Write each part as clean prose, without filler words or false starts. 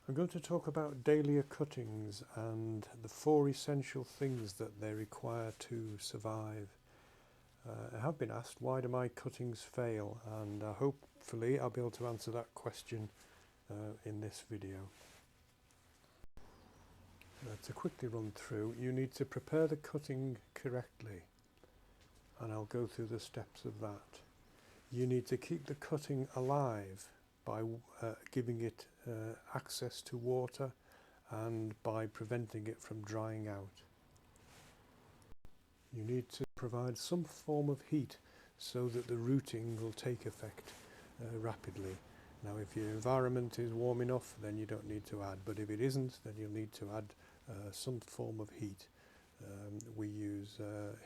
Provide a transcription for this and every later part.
I'm going to talk about Dahlia cuttings and the 4 essential things that they require to survive. I have been asked, why do my cuttings fail? And hopefully I'll be able to answer that question in this video. To quickly run through, you need to prepare the cutting correctly, and I'll go through the steps of that. You need to keep the cutting alive by giving it access to water and by preventing it from drying out. You need to provide some form of heat so that the rooting will take effect rapidly. Now, if your environment is warm enough, then you don't need to add, but if it isn't, then you'll need to add some form of heat. We use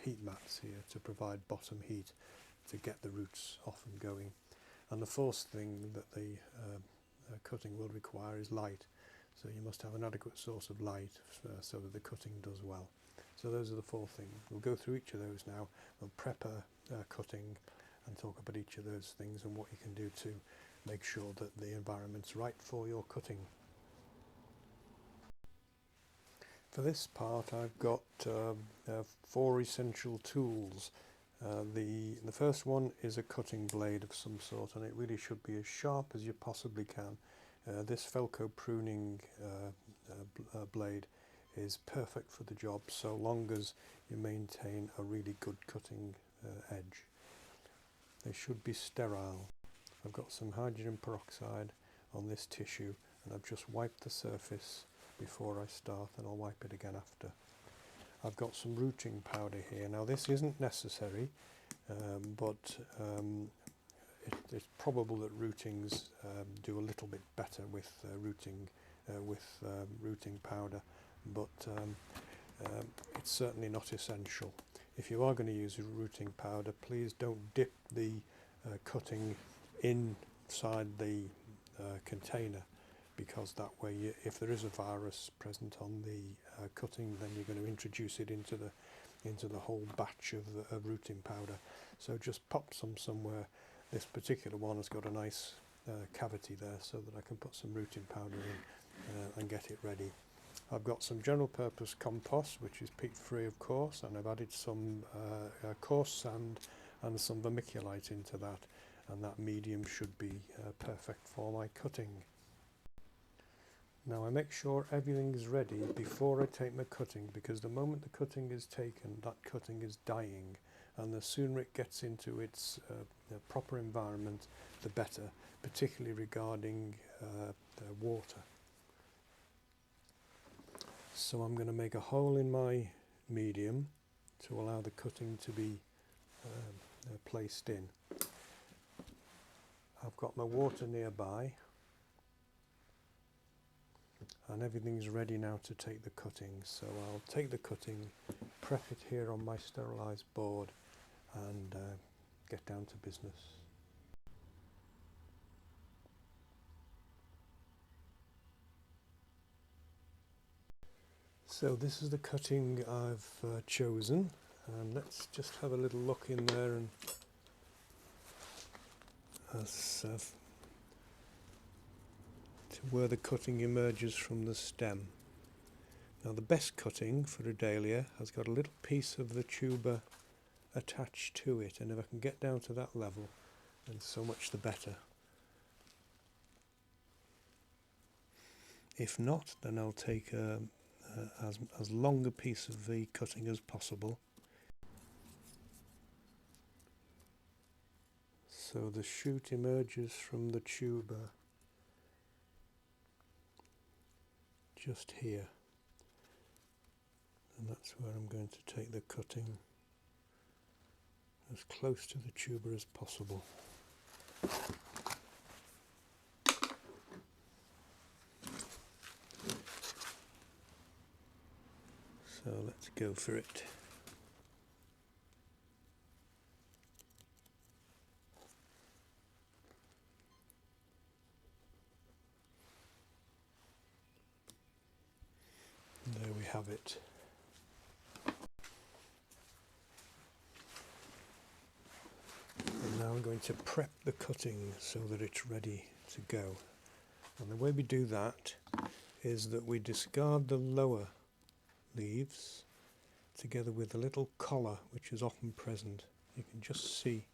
heat mats here to provide bottom heat to get the roots off and going. And the fourth thing that the cutting will require is light. So you must have an adequate source of light so that the cutting does well. So those are the 4 things. We'll go through each of those now. We'll prep a cutting and talk about each of those things and what you can do to make sure that the environment's right for your cutting. For this part, I've got 4 essential tools. The first one is a cutting blade of some sort, and it really should be as sharp as you possibly can. This Felco pruning blade is perfect for the job, so long as you maintain a really good cutting edge. They should be sterile. I've got some hydrogen peroxide on this tissue, and I've just wiped the surface before I start, and I'll wipe it again after. I've got some rooting powder here. Now, this isn't necessary, but it's probable that rootings do a little bit better with rooting powder, but it's certainly not essential. If you are going to use a rooting powder, please don't dip the cutting inside the container, because that way, if there is a virus present on the cutting, then you're going to introduce it into the whole batch of rooting powder. So just pop some somewhere. This particular one has got a nice cavity there, so that I can put some rooting powder in and get it ready. I've got some general purpose compost, which is peat free of course, and I've added some coarse sand and some vermiculite into that, and that medium should be perfect for my cutting. Now, I make sure everything is ready before I take my cutting, because the moment the cutting is taken, that cutting is dying, and the sooner it gets into its proper environment, the better, particularly regarding water. So I'm going to make a hole in my medium to allow the cutting to be placed in. I've got my water nearby, and everything's ready now to take the cutting. So I'll take the cutting, prep it here on my sterilised board, and get down to business. So this is the cutting I've chosen, and let's just have a little look in there and to where the cutting emerges from the stem. Now, the best cutting for a dahlia has got a little piece of the tuber attached to it, and if I can get down to that level, then so much the better. If not, then I'll take as long a piece of the cutting as possible. So the shoot emerges from the tuber just here, and that's where I'm going to take the cutting, as close to the tuber as possible. So let's go for it. There we have it. And now I'm going to prep the cutting so that it's ready to go. And the way we do that is that we discard the lower leaves together with the little collar which is often present. You can just see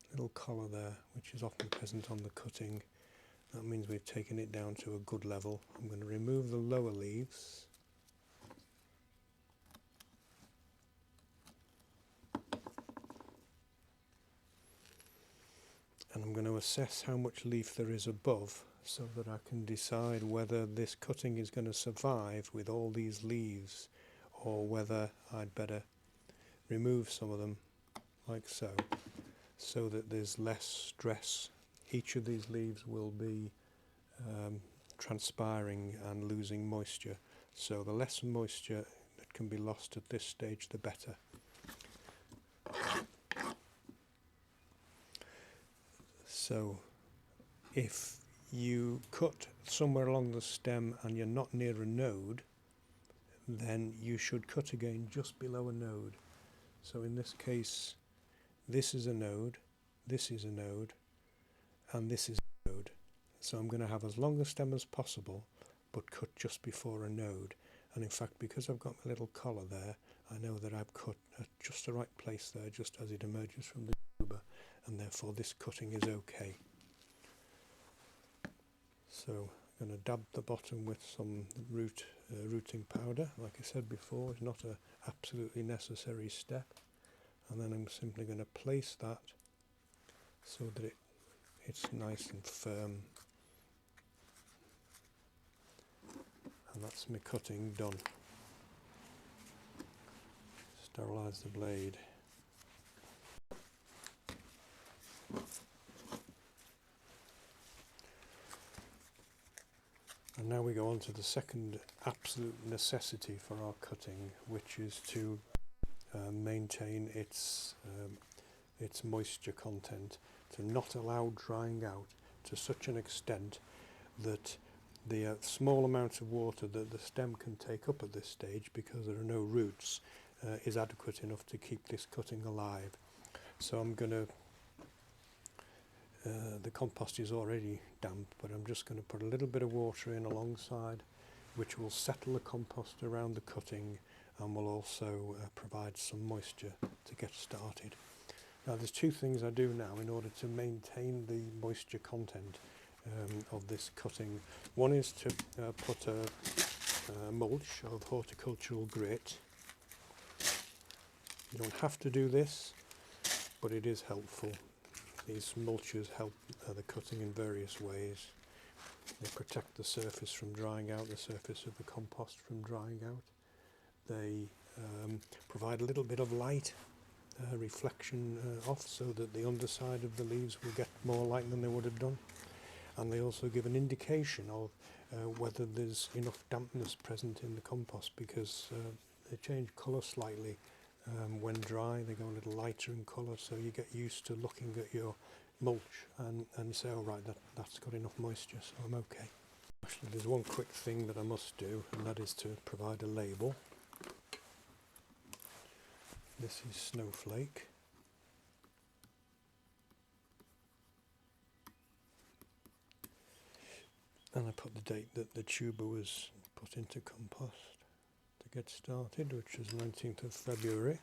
a little collar there which is often present on the cutting. That means we've taken it down to a good level. I'm going to remove the lower leaves. And I'm going to assess how much leaf there is above so that I can decide whether this cutting is going to survive with all these leaves or whether I'd better remove some of them like so that there's less stress. Each of these leaves will be transpiring and losing moisture, so the less moisture that can be lost at this stage the better. So if you cut somewhere along the stem and you're not near a node, then you should cut again just below a node. So in this case, this is a node, this is a node, and this is a node. So I'm going to have as long a stem as possible, but cut just before a node. And in fact, because I've got my little collar there, I know that I've cut at just the right place there, just as it emerges from the tuber, and therefore this cutting is okay. So I'm going to dab the bottom with some rooting powder. Like I said before, it's not an absolutely necessary step. And then I'm simply going to place that so that it's nice and firm. And that's my cutting done. Sterilise the blade. And now we go on to the second absolute necessity for our cutting, which is to maintain its moisture content, to not allow drying out to such an extent that the small amount of water that the stem can take up at this stage, because there are no roots, is adequate enough to keep this cutting alive. So I'm going to, the compost is already damp, but I'm just going to put a little bit of water in alongside, which will settle the compost around the cutting and will also provide some moisture to get started. Now there's two things I do now in order to maintain the moisture content of this cutting. One is to put a mulch of horticultural grit. You don't have to do this, but it is helpful. These mulches help the cutting in various ways. They protect the surface from drying out, the surface of the compost from drying out. They provide a little bit of light reflection off, so that the underside of the leaves will get more light than they would have done. And they also give an indication of whether there's enough dampness present in the compost, because they change colour slightly when dry. They go a little lighter in colour, so you get used to looking at your mulch and you say, oh right, that's got enough moisture, so I'm okay. Actually, there's one quick thing that I must do, and that is to provide a label. This is Snowflake. And I put the date that the tuber was put into compost to get started, which was 19th of February.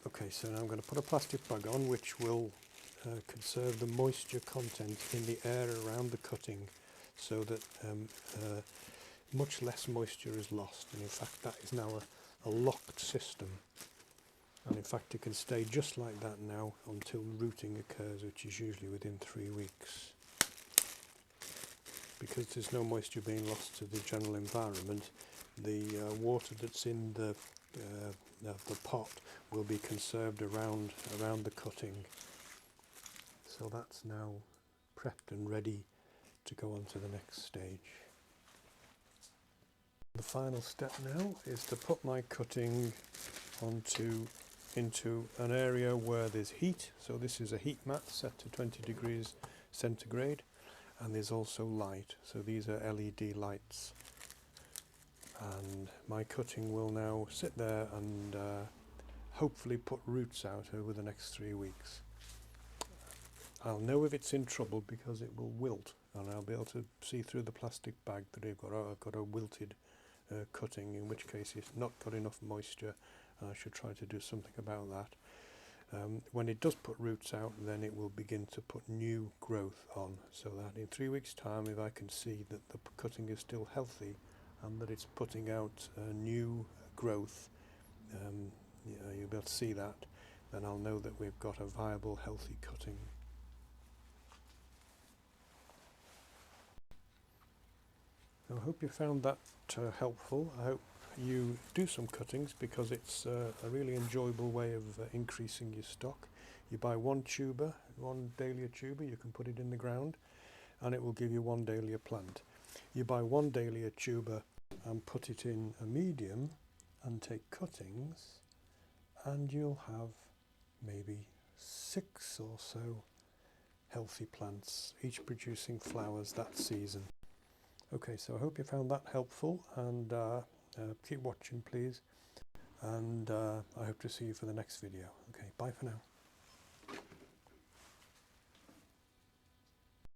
Okay, so now I'm going to put a plastic bag on, which will conserve the moisture content in the air around the cutting, so that much less moisture is lost. And in fact, that is now a locked system. And in fact, it can stay just like that now until rooting occurs, which is usually within 3 weeks. Because there's no moisture being lost to the general environment, the water that's in the pot will be conserved around the cutting. So that's now prepped and ready to go on to the next stage. The final step now is to put my cutting into an area where there's heat. So this is a heat mat set to 20 degrees centigrade, and there's also light. So these are LED lights. And my cutting will now sit there and hopefully put roots out over the next 3 weeks. I'll know if it's in trouble because it will wilt, and I'll be able to see through the plastic bag that I've got a wilted cutting, in which case it's not got enough moisture, and I should try to do something about that. When it does put roots out, then it will begin to put new growth on, so that in 3 weeks' time, if I can see that the cutting is still healthy and that it's putting out new growth, you'll be able to see that, then I'll know that we've got a viable, healthy cutting. So I hope you found that helpful. I hope you do some cuttings, because it's a really enjoyable way of increasing your stock. You buy one Dahlia tuber, you can put it in the ground and it will give you one Dahlia plant. You buy one Dahlia tuber and put it in a medium and take cuttings, and you'll have maybe 6 or so healthy plants, each producing flowers that season. Okay, so I hope you found that helpful, and keep watching please, and I hope to see you for the next video. Okay, bye for now.